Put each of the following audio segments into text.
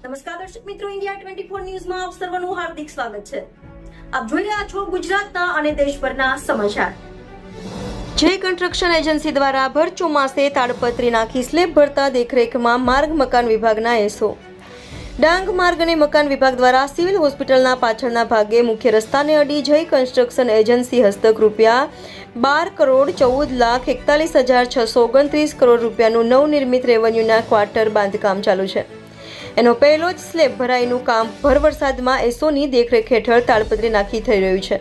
નમસ્કાર દર્શક મિત્રો, ઇન્ડિયા 24 ન્યૂઝમાં આપ સર્વનું હાર્દિક સ્વાગત છે. આપ જોઈ રહ્યા છો ગુજરાતના અને દેશભરના સમાચાર. જય કન્સ્ટ્રક્શન એજન્સી દ્વારા ભર ચોમાસે તાડપત્રી નાખી સ્લેબ ભરતા દેખરેખમાં માર્ગ મકાન વિભાગના એસો. ડાંગ માર્ગ અને મકાન વિભાગ દ્વારા સિવિલ હોસ્પિટલના પાછળના ભાગે મુખ્ય રસ્તાને અડી જય કન્સ્ટ્રક્શન એજન્સી હસ્તક રૂપિયા 12,14,41,629 કરોડ રૂપિયાનું નવનિર્મિત રેવન્યુના ક્વાર્ટર બાંધકામ ચાલુ છે. એનો પહેલો જ સ્લેબ ભરાઈનું કામ ભર વરસાદમાં એસોની દેખરેખ હેઠળ તાડપત્રી નાખી થઈ રહ્યું છે.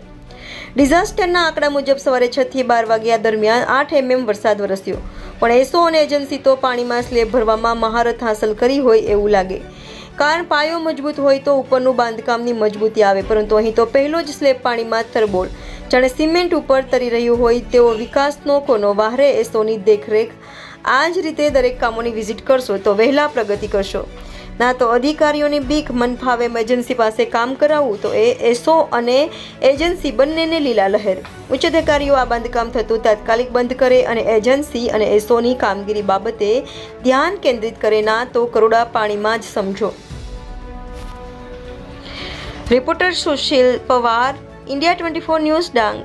ડિઝાસ્ટરના આંકડા મુજબ સવારે 6 થી 12 વાગ્યા દરમિયાન 8 mm વરસાદ વરસ્યો, પણ એસો અને એજન્સી તો પાણીમાં સ્લેબ ભરવામાં મહારત હાંસલ કરી હોય એવું લાગે. કારણ પાયો મજબૂત હોય તો ઉપરનું બાંધકામની મજબૂતી આવે, પરંતુ અહીં તો પહેલો જ સ્લેબ પાણીમાં તરબોળ જાણે સિમેન્ટ ઉપર તરી રહ્યું હોય તેવો વિકાસનો કોનો વાહરે એસોની દેખરેખ. આ જ રીતે દરેક કામોની વિઝિટ કરશો તો વહેલા પ્રગતિ કરશો. ના તો અધિકારીઓની બીક મન ફાવે એજન્સી પાસે કામ કરાવવું તો એ એસો અને એજન્સી બંનેને લીલા લહેર. ઉચ્ચ અધિકારીઓ આ બાંધકામ થતું તાત્કાલિક બંધ કરે અને એજન્સી અને એસોની કામગીરી બાબતે ધ્યાન કેન્દ્રિત કરે, ના તો કરોડા પાણીમાં જ સમજો. Reporter Sushil Pawar, India 24 news, Dang.